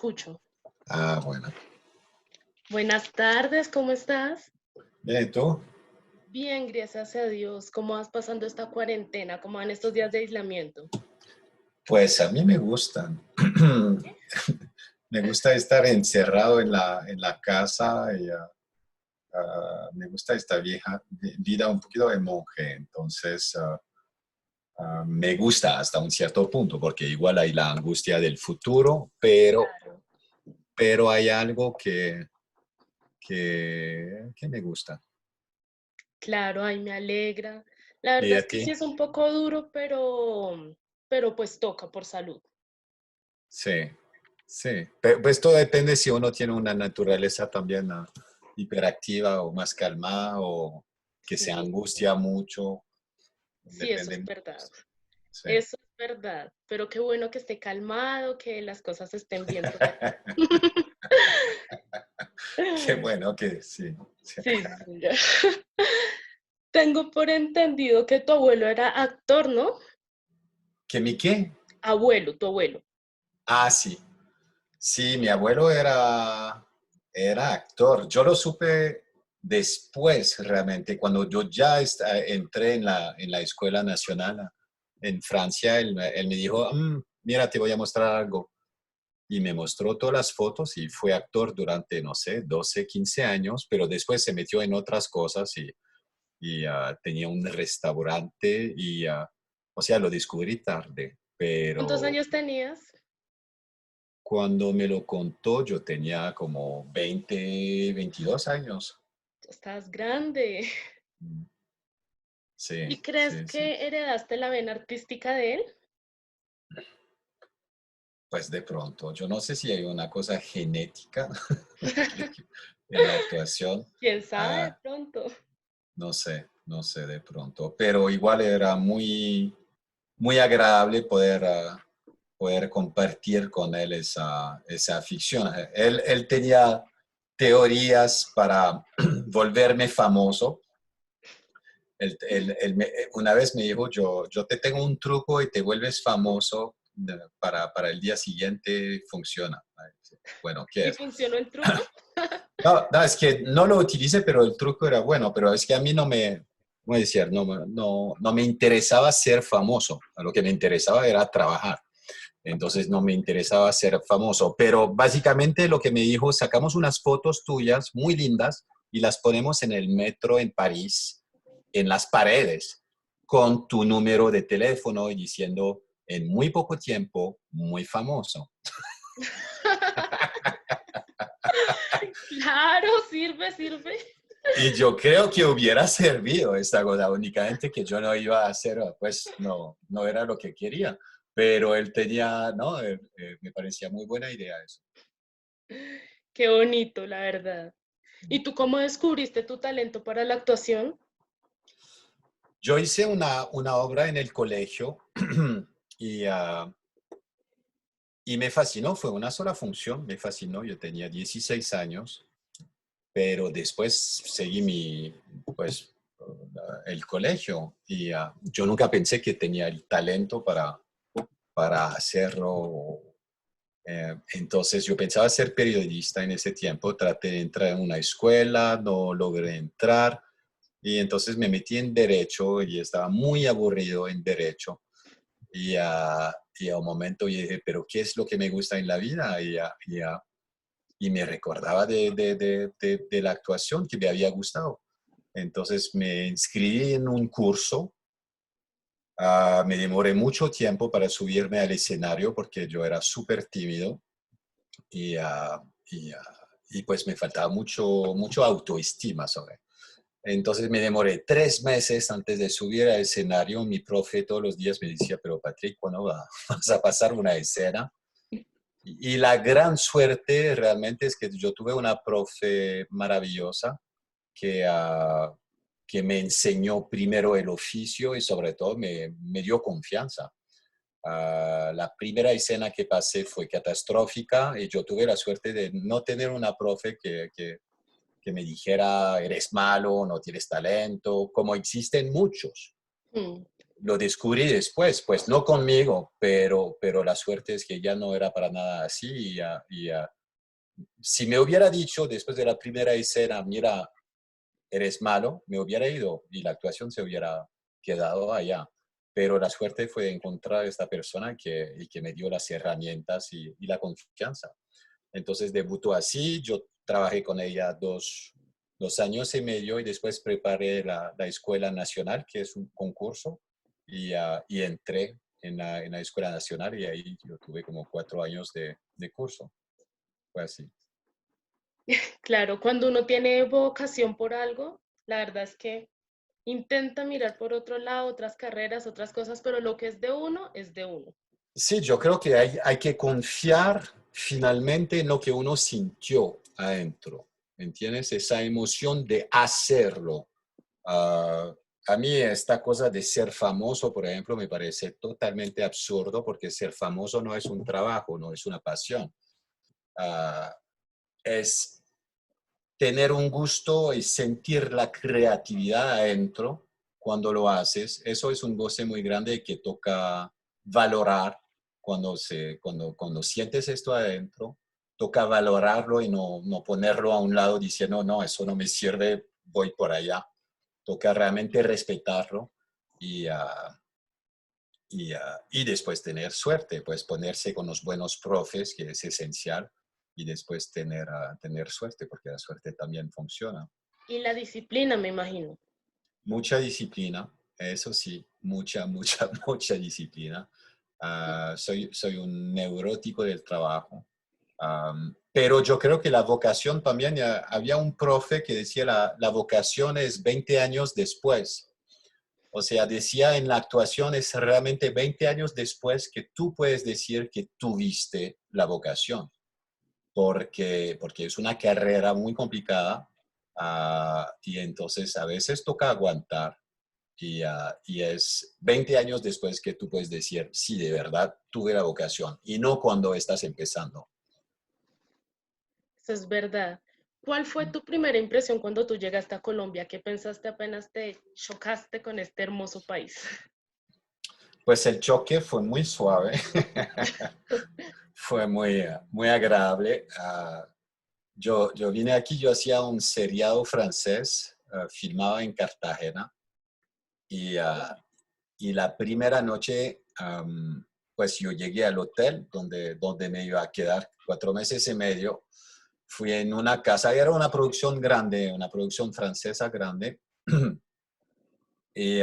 escucho. Ah, bueno. Buenas tardes, ¿cómo estás? Bien, ¿y tú? Bien, gracias a Dios. ¿Cómo vas pasando esta cuarentena? ¿Cómo van estos días de aislamiento? Pues a mí me gustan. Me gusta estar encerrado en la casa y me gusta esta vieja vida un poquito de monje. Entonces, me gusta hasta un cierto punto, porque igual hay la angustia del futuro, Claro, pero hay algo que me gusta. claro, ay, me alegra. La ¿Y verdad es a que sí ti? es un poco duro, pero pues toca por salud. Sí, sí. Pues todo depende si uno tiene una naturaleza también hiperactiva o más calmada o que se Sí, angustia mucho. sí, eso Depende es mucho. verdad. Sí. Eso es verdad. Pero qué bueno que esté calmado, que las cosas estén bien por allá. Qué bueno que sí. Sí. Sí, sí, sí, ya. Tengo por entendido que tu abuelo era actor, ¿no? ¿Que mi qué? Abuelo, tu abuelo. Ah, sí. Sí, mi abuelo era actor. Yo lo supe después realmente, cuando yo ya entré en la Escuela Nacional en Francia, él me dijo, mira, te voy a mostrar algo. Y me mostró todas las fotos y fue actor durante, no sé, 12, 15 años, pero después se metió en otras cosas y tenía un restaurante o sea, lo descubrí tarde, ¿Cuántos pero años tenías? cuando me lo contó yo tenía como 20, 22 años. Ya estás grande. Mm, Sí, ¿Y crees sí, sí. que heredaste la vena artística de él? Pues de pronto, yo no sé si hay una cosa genética en la actuación. ¿Quién sabe de Ah, pronto? no sé de pronto, pero igual era muy, muy agradable poder compartir con él esa ficción. Él tenía teorías para volverme famoso. Una vez me dijo, yo te tengo un truco y te vuelves famoso para el día siguiente, funciona. Ay, sí. Bueno, ¿qué ¿Y es? funcionó el truco? No, no, es que no lo utilicé, pero el truco era bueno, pero es que a mí no me, ¿cómo decir? No me interesaba ser famoso, a lo que me interesaba era trabajar. Entonces no me interesaba ser famoso, pero básicamente lo que me dijo, sacamos unas fotos tuyas muy lindas y las ponemos en el metro en París, en las paredes, con tu número de teléfono y diciendo, en muy poco tiempo, muy famoso. Claro, sirve, sirve. Y yo creo que hubiera servido esta cosa, únicamente que yo no iba a hacer, pues no era lo que quería, pero él tenía, no, me parecía muy buena idea eso. Qué bonito, la verdad. ¿Y tú cómo descubriste tu talento para la actuación? Yo hice una obra en el colegio y, ah, y me fascinó, fue una sola función, me fascinó, yo tenía 16 años, pero después seguí pues, el colegio y yo nunca pensé que tenía el talento para hacerlo. Entonces yo pensaba ser periodista en ese tiempo, traté de entrar en una escuela, no logré entrar y entonces me metí en derecho y estaba muy aburrido en derecho y a un momento yo dije, pero ¿qué es lo que me gusta en la vida? Y me recordaba de la actuación que me había gustado. Entonces me inscribí en un curso. Me demoré mucho tiempo para subirme al escenario porque yo era súper tímido y, ah, y, ah, y pues me faltaba mucho autoestima sobre. Entonces me demoré 3 meses antes de subir al escenario. Mi profe todos los días me decía, pero Patrick, ¿cuándo vas a pasar una escena? Y la gran suerte realmente es que yo tuve una profe maravillosa que, ah, que me enseñó primero el oficio y sobre todo me dio confianza. La primera escena que pasé fue catastrófica y yo tuve la suerte de no tener una profe que me dijera, eres malo, no tienes talento, como existen muchos. Mm. lo descubrí después, pues no conmigo, pero la suerte es que ya no era para nada así. Si me hubiera dicho después de la primera escena, mira, eres malo, me hubiera ido y la actuación se hubiera quedado allá. Pero la suerte fue encontrar a esta persona que me dio las herramientas y la confianza. Entonces debutó así, yo trabajé con ella dos años y medio y después preparé la Escuela Nacional, que es un concurso, y entré en la Escuela Nacional y ahí yo tuve como 4 años de curso. Fue así. Claro, cuando uno tiene vocación por algo, la verdad es que intenta mirar por otro lado, otras carreras, otras cosas, pero lo que es de uno, es de uno. Sí, yo creo que hay que confiar finalmente en lo que uno sintió adentro, ¿entiendes? Esa emoción de hacerlo. Ah, a mí esta cosa de ser famoso, por ejemplo, me parece totalmente absurdo porque ser famoso no es un trabajo, no es una pasión. Ah, es tener un gusto y sentir la creatividad adentro cuando lo haces. Eso es un goce muy grande que toca valorar cuando sientes esto adentro. Toca valorarlo y no ponerlo a un lado diciendo, no, eso no me sirve, voy por allá. Toca realmente respetarlo y, y después tener suerte, pues ponerse con los buenos profes, que es esencial, y después tener suerte, porque la suerte también funciona. Y la disciplina, me imagino. Mucha disciplina, eso sí, mucha, mucha, mucha disciplina. Soy un neurótico del trabajo. Pero yo creo que la vocación también, había un profe que decía la vocación es 20 años después. O sea, decía en la actuación es realmente 20 años después que tú puedes decir que tuviste la vocación, porque es una carrera muy complicada y entonces a veces toca aguantar y es 20 años después que tú puedes decir, sí, de verdad tuve la vocación y no cuando estás empezando. Eso es verdad. ¿Cuál fue tu primera impresión cuando tú llegaste a Colombia? ¿Qué pensaste apenas te chocaste con este hermoso país? Pues el choque fue muy suave, fue muy agradable. Yo vine aquí, yo hacía un seriado francés, filmaba en Cartagena y, y la primera noche, pues yo llegué al hotel donde me iba a quedar 4 meses y medio. Fui en una casa, era una producción grande, una producción francesa grande, y,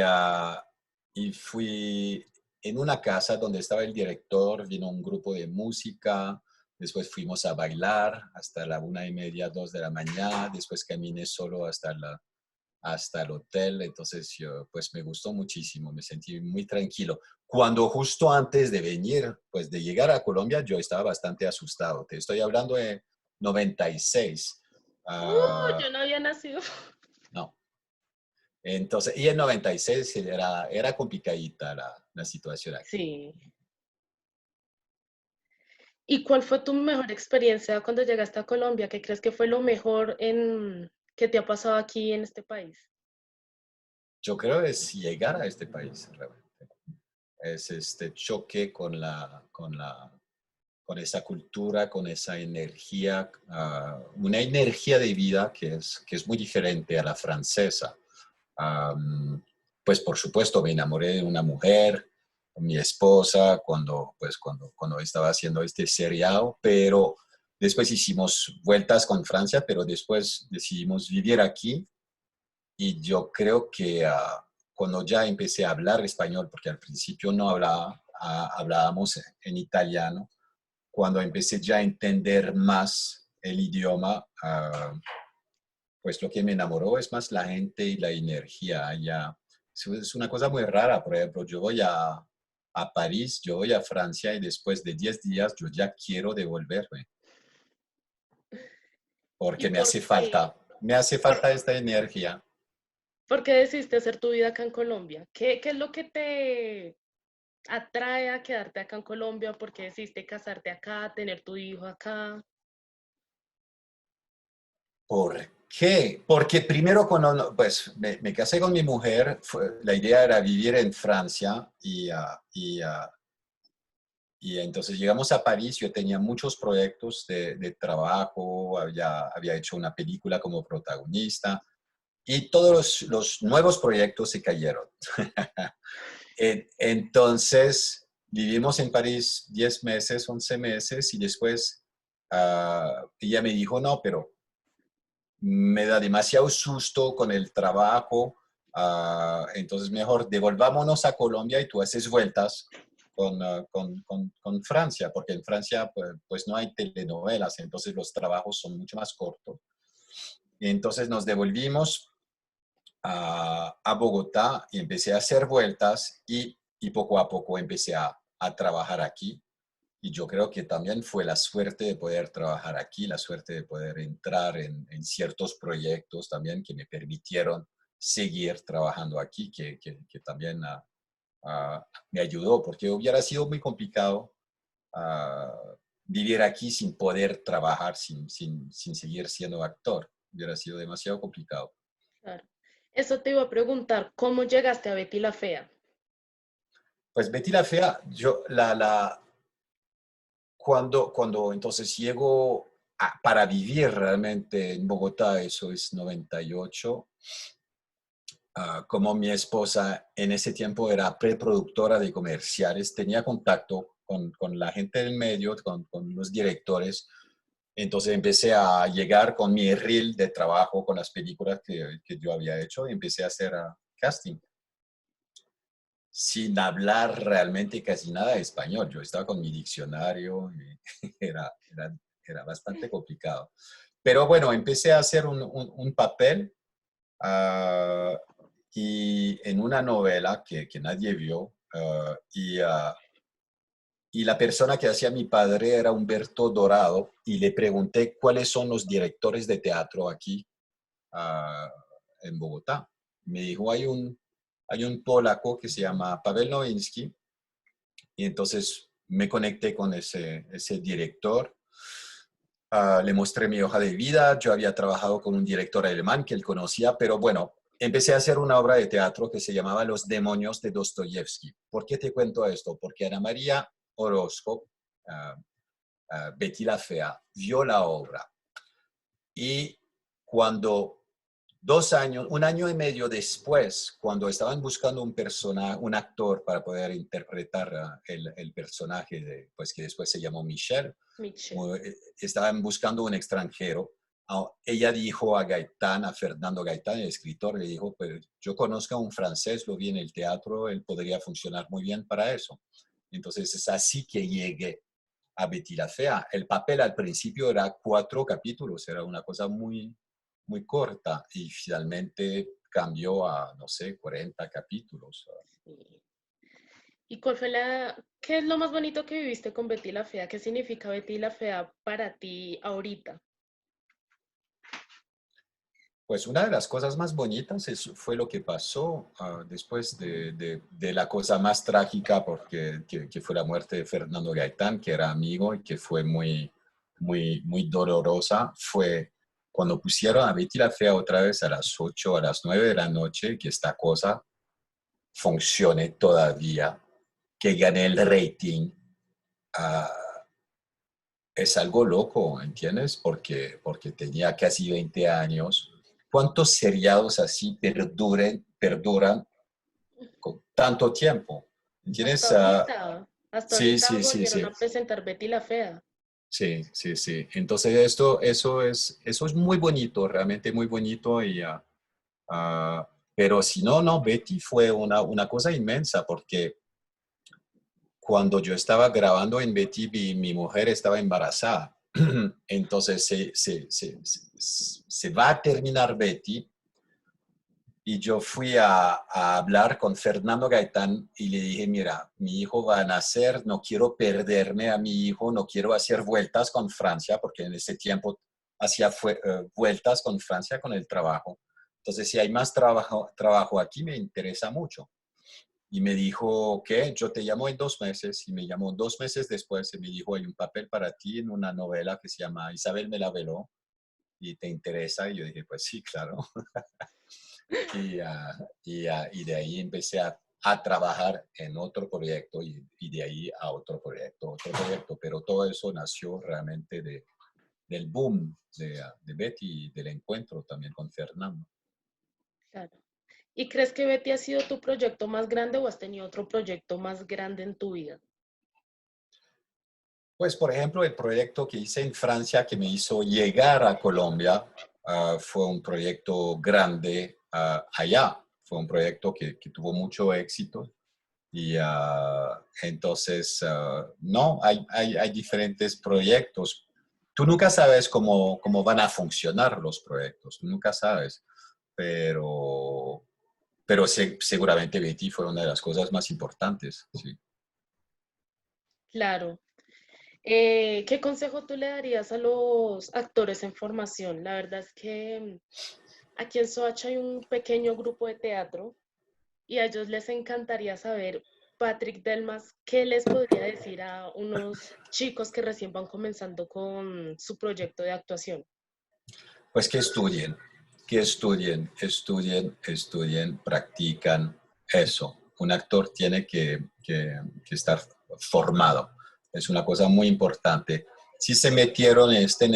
y fui en una casa donde estaba el director, vino un grupo de música, después fuimos a bailar hasta la 1:30, 2 de la mañana, después caminé solo hasta el hotel, entonces yo, pues me gustó muchísimo, me sentí muy tranquilo. Cuando justo antes de venir, pues de llegar a Colombia, yo estaba bastante asustado. Te estoy hablando de 96. Yo no había nacido. No. Entonces, y en 96 era complicadita la situación aquí. Sí. ¿Y cuál fue tu mejor experiencia cuando llegaste a Colombia? ¿Qué crees que fue lo mejor que te ha pasado aquí en este país? Yo creo es llegar a este país, realmente. Es este choque con esa cultura, con esa energía, una energía de vida que es muy diferente a la francesa. Pues por supuesto me enamoré de una mujer, mi esposa, cuando estaba haciendo este seriado, pero después hicimos vueltas con Francia, pero después decidimos vivir aquí y yo creo que cuando ya empecé a hablar español, porque al principio no hablábamos en italiano, cuando empecé ya a entender más el idioma, pues lo que me enamoró es más la gente y la energía allá. Es una cosa muy rara, por ejemplo, yo voy a París, yo voy a Francia y después de 10 días yo ya quiero devolverme, ¿Y porque por qué? me hace ¿Por, falta esta energía. por qué decidiste hacer tu vida acá en Colombia? ¿Qué es lo que te atrae a quedarte acá en Colombia? ¿Por qué decidiste casarte acá, tener tu hijo acá? ¿Qué? Porque primero cuando pues, me casé con mi mujer, la idea era vivir en Francia y entonces llegamos a París, yo tenía muchos proyectos de trabajo, había hecho una película como protagonista y todos los nuevos proyectos se cayeron. Entonces vivimos en París 10 meses, 11 meses y después ella me dijo, no, pero me da demasiado susto con el trabajo, entonces mejor devolvámonos a Colombia y tú haces vueltas con Francia, porque en Francia pues no hay telenovelas, entonces los trabajos son mucho más cortos. Y entonces nos devolvimos a Bogotá y empecé a hacer vueltas y poco a poco empecé a trabajar aquí. Y yo creo que también fue la suerte de poder trabajar aquí, la suerte de poder entrar en ciertos proyectos también que me permitieron seguir trabajando aquí, que también me ayudó, porque hubiera sido muy complicado vivir aquí sin poder trabajar, sin seguir siendo actor. Hubiera sido demasiado complicado. Claro. Eso te iba a preguntar, ¿cómo llegaste a Betty la Fea? Pues Betty la Fea, cuando entonces llego para vivir realmente en Bogotá, eso es 98, como mi esposa en ese tiempo era preproductora de comerciales, tenía contacto con la gente del medio, con los directores, entonces empecé a llegar con mi reel de trabajo con las películas que yo había hecho y empecé a hacer casting sin hablar realmente casi nada de español. Yo estaba con mi diccionario y era bastante complicado. Pero bueno, empecé a hacer un papel uh, y en una novela que nadie vio y la persona que hacía mi padre era Humberto Dorado y le pregunté cuáles son los directores de teatro aquí uh, en Bogotá. Me dijo, hay un polaco que se llama Pavel Nowinski y entonces me conecté con ese director. Le mostré mi hoja de vida, yo había trabajado con un director alemán que él conocía, pero bueno, empecé a hacer una obra de teatro que se llamaba Los demonios de Dostoyevsky. ¿Por qué te cuento esto? Porque Ana María Orozco, uh, Betty la Fea, vio la obra y cuando 2 años, un año y medio después, cuando estaban buscando un personaje, un actor para poder interpretar el personaje pues que después se llamó Michelle, Michelle. estaban buscando un extranjero. Ella dijo a Gaitán, a Fernando Gaitán, el escritor, le dijo, pues yo conozco a un francés, lo vi en el teatro, él podría funcionar muy bien para eso. Entonces es así que llegué a Betty la Fea. El papel al principio era 4 capítulos, era una cosa muy corta y finalmente cambió a, no sé, 40 capítulos. Sí. ¿Y cuál fue qué es lo más bonito que viviste con Betty la Fea? ¿Qué significa Betty la Fea para ti ahorita? Pues una de las cosas más bonitas fue lo que pasó después de la cosa más trágica, porque que fue la muerte de Fernando Gaitán, que era amigo y que fue muy dolorosa. Fue cuando pusieron a Betty la Fea otra vez a las 8, a las 9 de la noche, que esta cosa funcione todavía, que gane el rating. ah, es algo loco, ¿entiendes? Porque tenía casi 20 años. ¿Cuántos seriados así perduran con tanto tiempo? Hasta ¿Entiendes? hasta Sí, ahorita sí, sí, volvieron sí. a presentar Betty la Fea. Sí, sí, sí. Entonces eso es muy bonito, realmente muy bonito. Pero si no, no, Betty fue una cosa inmensa porque cuando yo estaba grabando en Betty, mi mujer estaba embarazada. Entonces se va a terminar Betty y yo fui a hablar con Fernando Gaitán y le dije, mira, mi hijo va a nacer, no quiero perderme a mi hijo, no quiero hacer vueltas con Francia, porque en ese tiempo hacía vueltas con Francia con el trabajo. Entonces, si hay más trabajo aquí, me interesa mucho. Y me dijo, ¿qué? Yo te llamo en 2 meses. Y me llamó 2 meses después y me dijo, hay un papel para ti en una novela que se llama Isabel me la veló. y te interesa. Y yo dije, pues sí, claro. Y de ahí empecé a trabajar en otro proyecto y de ahí a otro proyecto. Pero todo eso nació realmente del boom de Betty y del encuentro también con Fernando. Claro. ¿Y crees que Betty ha sido tu proyecto más grande o has tenido otro proyecto más grande en tu vida? Pues, por ejemplo, el proyecto que hice en Francia que me hizo llegar a Colombia fue un proyecto grande allá. Fue un proyecto que tuvo mucho éxito. Y entonces, no, hay diferentes proyectos. Tú nunca sabes cómo van a funcionar los proyectos, tú nunca sabes, pero seguramente Betty fue una de las cosas más importantes. Sí. Claro. ¿Qué consejo tú le darías a los actores en formación? La verdad es que aquí en Soacha hay un pequeño grupo de teatro y a ellos les encantaría saber, Patrick Delmas, ¿qué les podría decir a unos chicos que recién van comenzando con su proyecto de actuación? Pues que estudien, practican eso. Un actor tiene que estar formado. Es una cosa muy importante. Si se metieron en este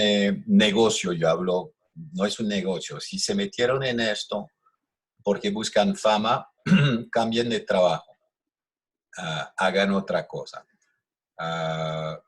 negocio, yo hablo, no es un negocio, si se metieron en esto porque buscan fama, cambien de trabajo, hagan otra cosa. Ah,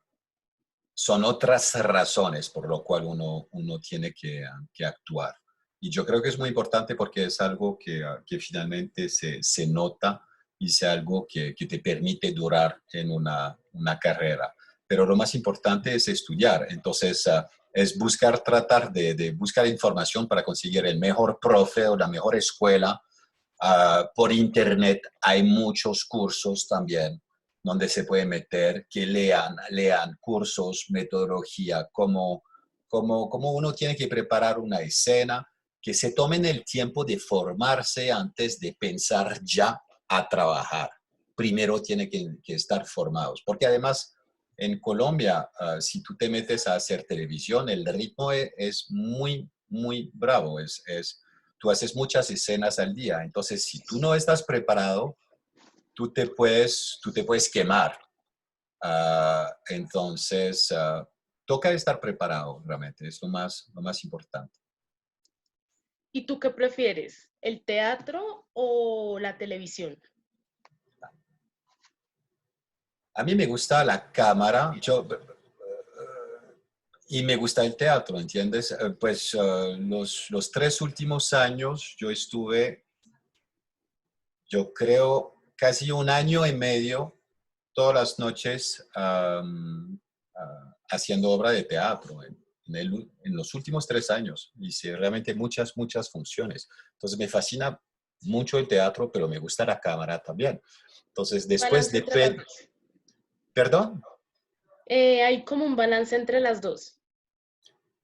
son otras razones por lo cual uno tiene que actuar. Y yo creo que es muy importante porque es algo que finalmente se nota y es algo que te permite durar en una carrera. Pero lo más importante es estudiar. Entonces, es tratar de buscar información para conseguir el mejor profe o la mejor escuela. Por internet hay muchos cursos también donde se puede meter, que lean cursos, metodología, cómo uno tiene que preparar una escena, que se tomen el tiempo de formarse antes de pensar ya a trabajar. Primero tiene que estar formados, porque además en Colombia, si tú te metes a hacer televisión, el ritmo es muy, muy bravo, tú haces muchas escenas al día, entonces si tú no estás preparado, tú te puedes quemar. Entonces, toca estar preparado realmente, es lo más importante. ¿Y tú qué prefieres, el teatro o la televisión? A mí me gusta la cámara, y me gusta el teatro, ¿entiendes? Pues los 3 últimos años yo estuve, yo creo, casi un año y medio todas las noches haciendo obra de teatro. En los últimos 3 años hice realmente muchas, muchas funciones. Entonces me fascina mucho el teatro, pero me gusta la cámara también. Entonces después Balance entre las depende, dos. perdón. Hay como un balance entre las dos.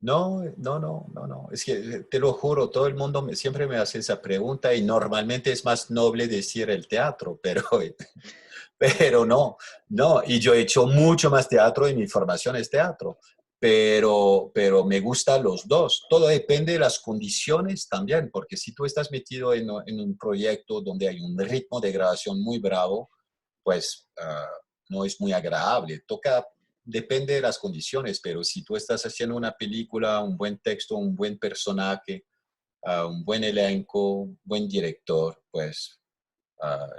No, no, no, no, no. Es que te lo juro, todo el mundo siempre me hace esa pregunta y normalmente es más noble decir el teatro, pero no, no. Y yo he hecho mucho más teatro y mi formación es teatro, pero me gustan los dos. Todo depende de las condiciones también, porque si tú estás metido en un proyecto donde hay un ritmo de grabación muy bravo, pues no es muy agradable. Depende de las condiciones, pero si tú estás haciendo una película, un buen texto, un buen personaje, un buen elenco, buen director, pues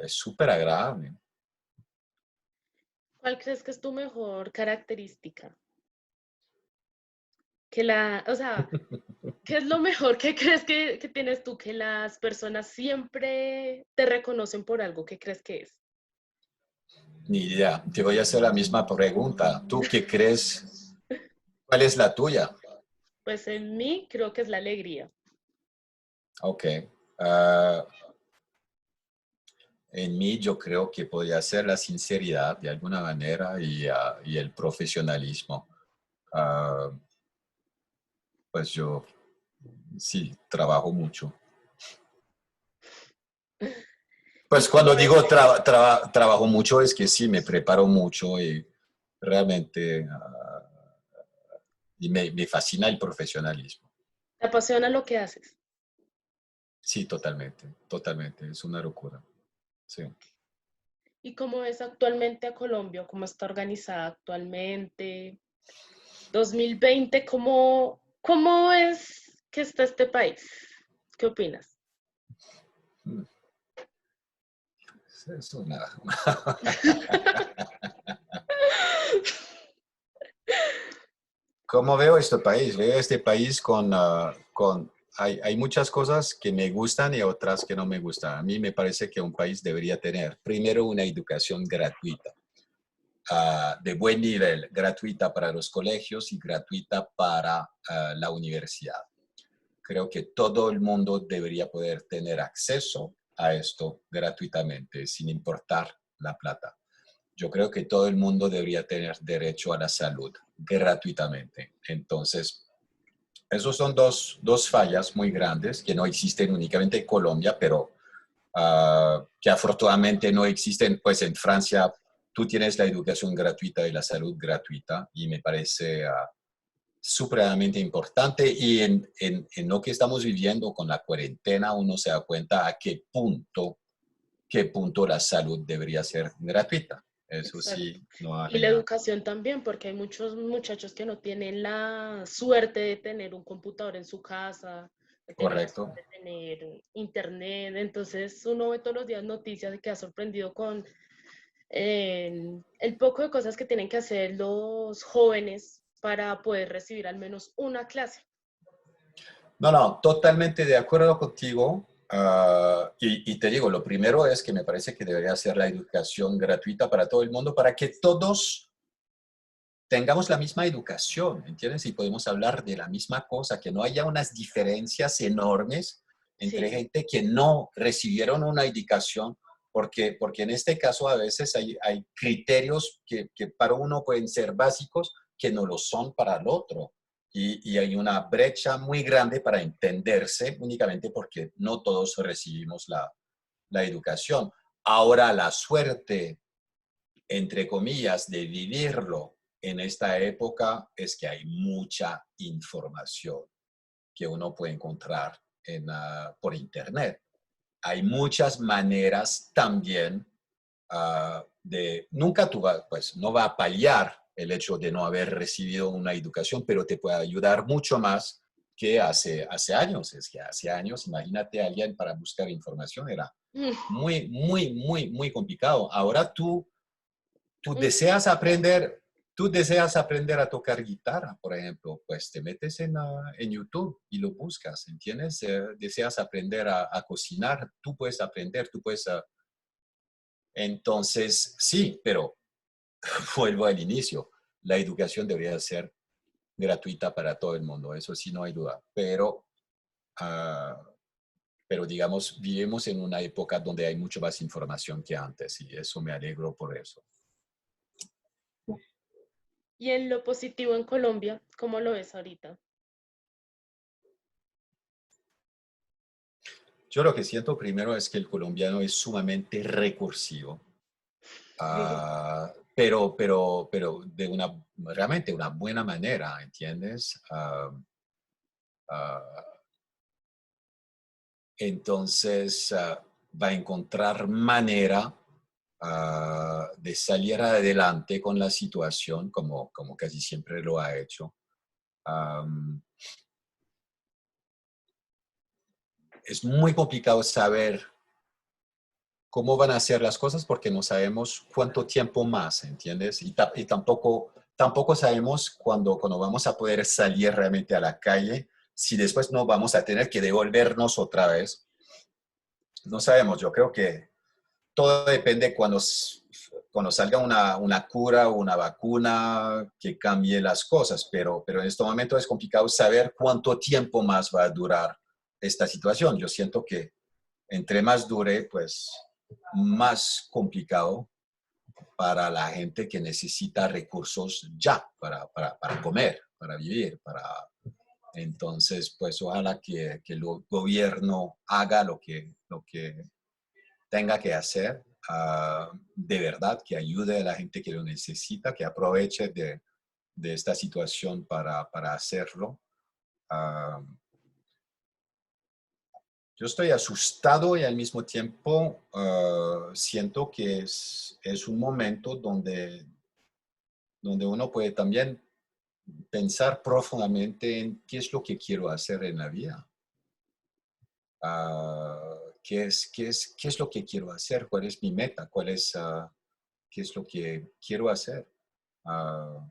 es súper agradable. ¿Cuál crees que es tu mejor característica? O sea, ¿qué es lo mejor que crees que tienes tú? Que las personas siempre te reconocen por algo. ¿Qué crees que es? Ni idea. Te voy a hacer la misma pregunta. ¿Tú qué crees? ¿Cuál es la tuya? Pues en mí creo que es la alegría. Ok. Ah, en mí yo creo que podría ser la sinceridad de alguna manera y el profesionalismo. Ah, pues yo sí trabajo mucho. Pues Y cuando cómo digo es, trabajo mucho es que sí, me preparo mucho y realmente y me fascina el profesionalismo. ¿Te apasiona lo que haces? Sí, totalmente, totalmente. Es una locura. Sí. ¿Y cómo es actualmente a Colombia? ¿Cómo está organizada actualmente? 2020, ¿cómo es que está este país? ¿Qué opinas? Mm, es una, ¿Cómo veo este país? Veo este país hay muchas cosas que me gustan y otras que no me gustan. A mí me parece que un país debería tener primero una educación gratuita, de buen nivel, gratuita para los colegios y gratuita para la universidad. Creo que todo el mundo debería poder tener acceso a esto gratuitamente, sin importar la plata. Yo creo que todo el mundo debería tener derecho a la salud gratuitamente. Entonces, esos son dos fallas muy grandes que no existen únicamente en Colombia, pero que afortunadamente no existen, pues en Francia tú tienes la educación gratuita y la salud gratuita y me parece supremamente importante y en lo que estamos viviendo con la cuarentena uno se da cuenta a qué punto la salud debería ser gratuita. Eso Exacto. sí, no Y la habría. educación también, porque hay muchos muchachos que no tienen la suerte de tener un computador en su casa, de tener la Correcto, suerte de tener internet. Entonces uno ve todos los días noticias y queda sorprendido con el poco de cosas que tienen que hacer los jóvenes para poder recibir al menos una clase. no, no, totalmente de acuerdo contigo. Y te digo, lo primero es que me parece que debería ser la educación gratuita para todo el mundo, para que todos tengamos la misma educación, ¿entiendes? Y podemos hablar de la misma cosa, que no haya unas diferencias enormes entre Sí, gente que no recibieron una educación, porque en este caso a veces hay criterios que para uno pueden ser básicos que no lo son para el otro. Y hay una brecha muy grande para entenderse únicamente porque no todos recibimos la educación. Ahora la suerte entre comillas, de vivirlo en esta época es que hay mucha información que uno puede encontrar por Internet. Hay muchas maneras también nunca tú pues no va a paliar el hecho de no haber recibido una educación, pero te puede ayudar mucho más que hace años. Es que hace años, imagínate a alguien para buscar información, era mm, muy complicado. Ahora tú un deseas clic ya. aprender, tú deseas aprender a tocar guitarra, por ejemplo, pues te metes en YouTube y lo buscas, ¿entiendes? Deseas aprender a cocinar, tú puedes aprender, tú puedes... entonces, sí, pero vuelvo al inicio, la educación debería ser gratuita para todo el mundo, eso sí, no hay duda, ah, pero digamos, vivimos en una época donde hay mucho más información que antes y eso me alegro por eso. Y en lo positivo en Colombia, ¿cómo lo ves ahorita? Yo lo que siento primero es que el colombiano es sumamente recursivo, pero de realmente una buena manera, ¿entiendes? Ah, entonces va a encontrar manera de salir adelante con la situación, como casi siempre lo ha hecho. Am, es muy complicado saber cómo van a ser las cosas porque no sabemos cuánto tiempo más, ¿entiendes? Y tampoco sabemos cuándo vamos a poder salir realmente a la calle, si después no vamos a tener que devolvernos otra vez. No sabemos, yo creo que todo depende cuando salga una cura o una vacuna que cambie las cosas, pero en este momento es complicado saber cuánto tiempo más va a durar esta situación. Yo siento que entre más dure, pues más complicado para la gente que necesita recursos ya para comer, para vivir, Entonces, pues ojalá que el gobierno haga lo que tenga que hacer, de verdad, que ayude a la gente que lo necesita, que aproveche de esta situación para hacerlo. Uh, yo estoy asustado y al mismo tiempo siento que es un momento donde uno puede también pensar profundamente en qué es lo que quiero hacer en la vida. ¿Qué es lo que quiero hacer? ¿Cuál es mi meta? ¿Qué es lo que quiero hacer? Ah,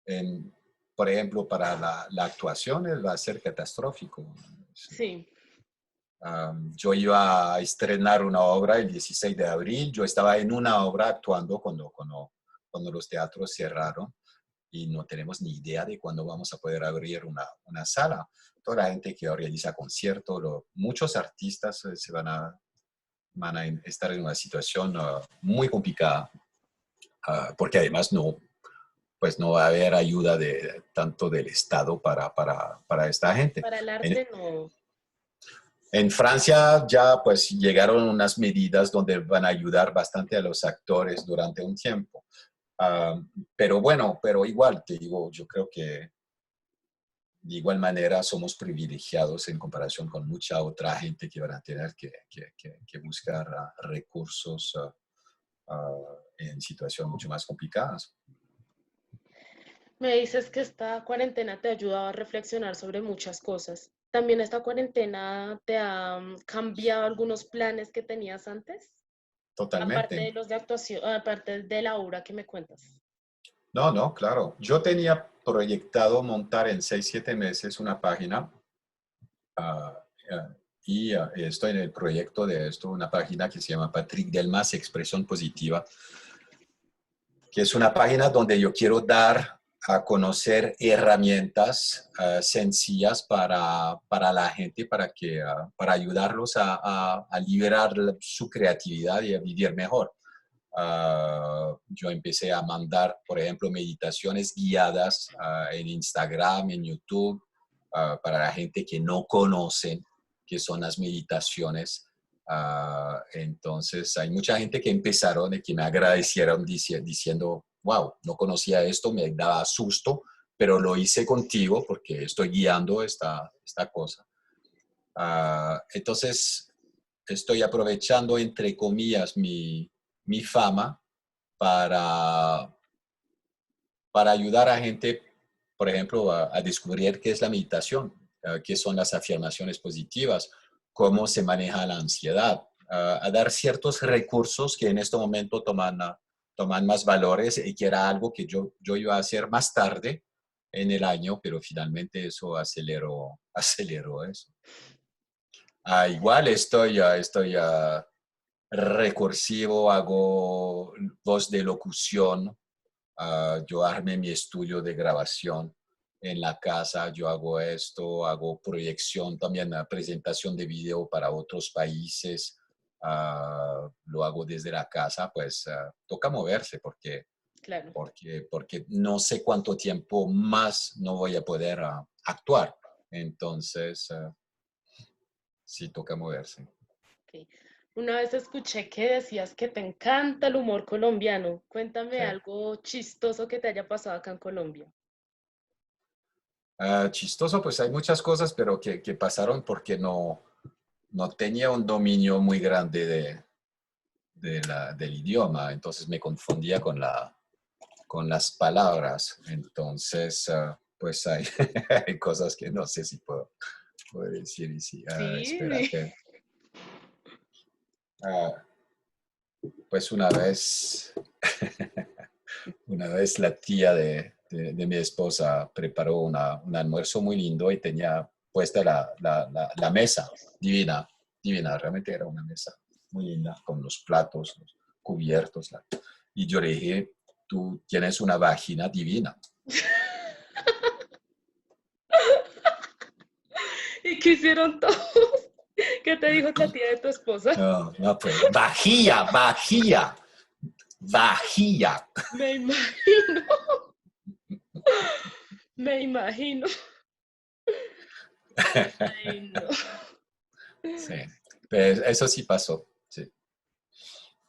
en, por ejemplo, para la actuación va a ser catastrófico. Sí, Yo iba a estrenar una obra el 16 de abril. Yo estaba en una obra actuando cuando los teatros cerraron y no tenemos ni idea de cuándo vamos a poder abrir una sala. Toda la gente que organiza conciertos, muchos artistas van a estar en una situación muy complicada, porque además pues no va a haber ayuda tanto del Estado para esta gente. para el En, arte no. en Francia ya pues llegaron unas medidas donde van a ayudar bastante a los actores durante un tiempo. Pero bueno, pero igual, te digo, yo creo que de igual manera somos privilegiados en comparación con mucha otra gente que van a tener que buscar recursos en situaciones mucho más complicadas. Me dices que esta cuarentena te ha ayudado a reflexionar sobre muchas cosas. ¿También esta cuarentena te ha cambiado algunos planes que tenías antes? Aparte Totalmente. de los de actuación, aparte de la obra que me cuentas. No, no, claro. Yo tenía proyectado montar en 6, 7 meses una página uh, y estoy en el proyecto de esto, una página que se llama Patrick Delmas, Expresión Positiva, que es una página donde yo quiero dar a conocer herramientas sencillas para la gente, para ayudarlos a liberar su creatividad y a vivir mejor. Yo empecé a mandar, por ejemplo, meditaciones guiadas en Instagram, en YouTube, para la gente que no conocen qué son las meditaciones. Entonces, hay mucha gente que empezaron y que me agradecieron diciendo, wow, no conocía esto, me daba susto, pero lo hice contigo porque estoy guiando esta cosa. Entonces, estoy aprovechando, entre comillas, mi fama para, para ayudar a gente, por ejemplo, a descubrir qué es la meditación, qué son las afirmaciones positivas, cómo se maneja la ansiedad, a dar ciertos recursos que en este momento toman más valores y que era algo que yo iba a hacer más tarde en el año, pero finalmente eso aceleró eso. Igual estoy recursivo, hago voz de locución. Yo armé mi estudio de grabación en la casa, yo hago esto, hago proyección, también presentación de video para otros países. Lo hago desde la casa, pues toca moverse Claro. porque no sé cuánto tiempo más no voy a poder actuar. Entonces, sí toca moverse. Ok. Una vez escuché que decías que te encanta el humor colombiano. Cuéntame Sí. algo chistoso que te haya pasado acá en Colombia. Chistoso, pues hay muchas cosas, pero que pasaron porque no tenía un dominio muy grande del idioma, entonces me confundía con las palabras. Entonces, pues hay, hay cosas que no sé si puedo decir. Y sí, Sí. espérate. Ah, pues una vez la tía de mi esposa preparó un almuerzo muy lindo y tenía puesta la mesa, divina, divina, realmente era una mesa muy linda, con los platos, los cubiertos. Y yo le dije, tú tienes una vagina divina. ¿Y qué hicieron todos? ¿Qué te dijo la tía de tu esposa? No, no, pues, vajilla, vajilla, vajilla. Me imagino, me imagino. Ay, no. Sí, pues eso sí pasó, sí,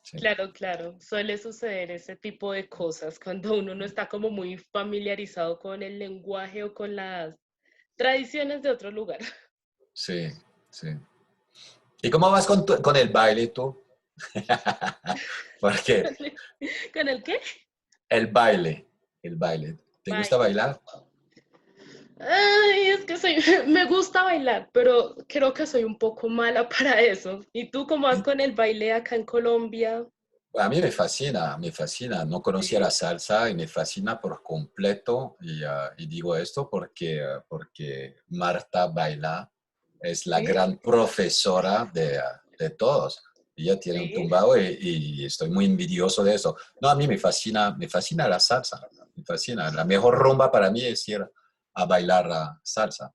sí. Claro, claro, suele suceder ese tipo de cosas cuando uno no está como muy familiarizado con el lenguaje o con las tradiciones de otro lugar. sí, sí. ¿Y cómo vas con el baile tú? Porque ¿Con el qué? el baile, el baile. ¿Te gusta Baile. bailar? Ay, es que soy, me gusta bailar, pero creo que soy un poco mala para eso. ¿Y tú cómo vas con el baile acá en Colombia? A mí me fascina, me fascina. No conocía la Sí, salsa y me fascina por completo. Y digo esto porque Marta Baila es la sí, gran profesora de todos. Ella tiene un sí. tumbado y estoy muy envidioso de eso. No, a mí me fascina la salsa, me fascina. La mejor rumba para mí es ir a bailar salsa.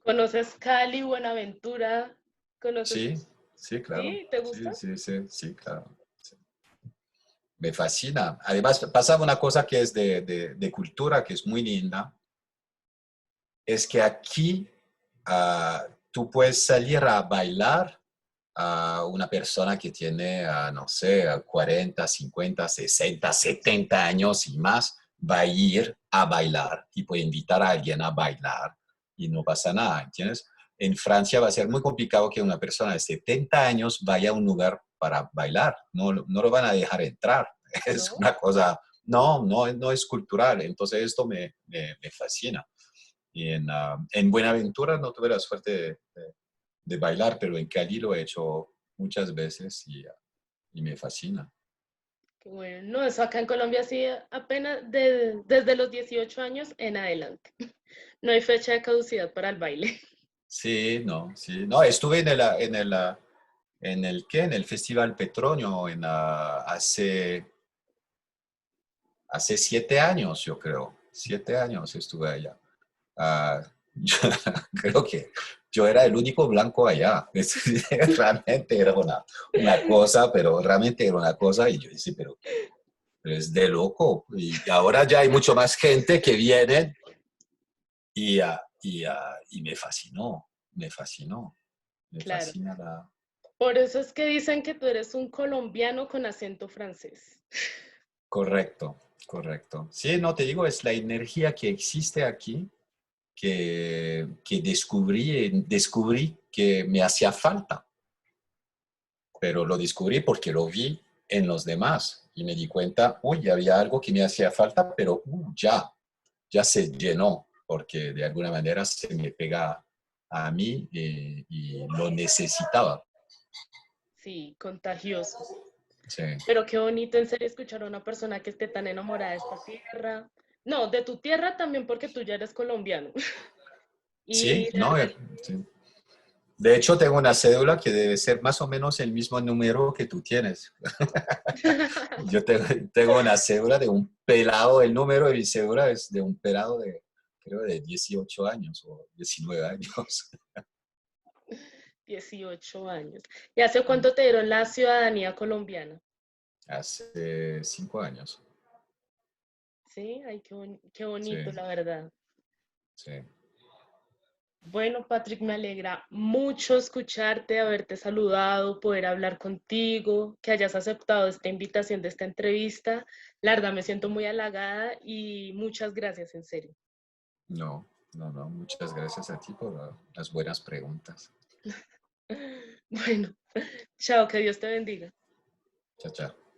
¿Conoces Cali, Buenaventura? ¿Conoces? Sí, sí, claro. ¿Sí? ¿Te Sí, gusta? sí, sí, sí, claro. Sí. Me fascina. Además, pasa una cosa que es de cultura, que es muy linda, es que aquí tú puedes salir a bailar a una persona que tiene, no sé, 40, 50, 60, 70 años y más, va a ir a bailar y puede invitar a alguien a bailar y no pasa nada, ¿entiendes? En Francia va a ser muy complicado que una persona de 70 años vaya a un lugar para bailar, no, no lo van a dejar entrar, es ¿No? una cosa, no, no, no es cultural, entonces esto me fascina. Y en Buenaventura no tuve la suerte de bailar, pero en Cali lo he hecho muchas veces y me fascina. Qué bueno. No, eso acá en Colombia sí, apenas desde los 18 años en adelante. No hay fecha de caducidad para el baile. Sí, no, sí. No, estuve ¿qué? En el Festival Petronio hace 7 años, yo creo. 7 años estuve allá. Yo creo que yo era el único blanco allá. Realmente era una cosa, pero realmente era una cosa. Y yo dije, pero es de loco. Y ahora ya hay mucho más gente que viene y me fascinó, me fascinó, me Claro. fascina la... Por eso es que dicen que tú eres un colombiano con acento francés. Correcto, correcto. Sí, no te digo, es la energía que existe aquí que descubrí que me hacía falta, pero lo descubrí porque lo vi en los demás y me di cuenta, uy, había algo que me hacía falta, pero ya se llenó, porque de alguna manera se me pega a mí y lo necesitaba. Sí, contagioso. Sí, Pero qué bonito en serio escuchar a una persona que esté tan enamorada de esta tierra. No, de tu tierra también porque tú ya eres colombiano. sí, Y de no, verdad, sí. De hecho, tengo una cédula que debe ser más o menos el mismo número que tú tienes. Yo tengo una cédula de un pelado, el número de mi cédula es de un pelado creo, de 18 años o 19 años. 18 años. ¿Y hace cuánto te dieron la ciudadanía colombiana? Hace 5 años. Sí, ay, qué Sí, bonito, la verdad. sí. Bueno, Patrick, me alegra mucho escucharte, haberte saludado, poder hablar contigo, que hayas aceptado esta invitación de esta entrevista. La verdad, me siento muy halagada y muchas gracias, en serio. No, no, no. Muchas gracias a ti por las buenas preguntas. Bueno, chao, que Dios te bendiga. Chao, chao.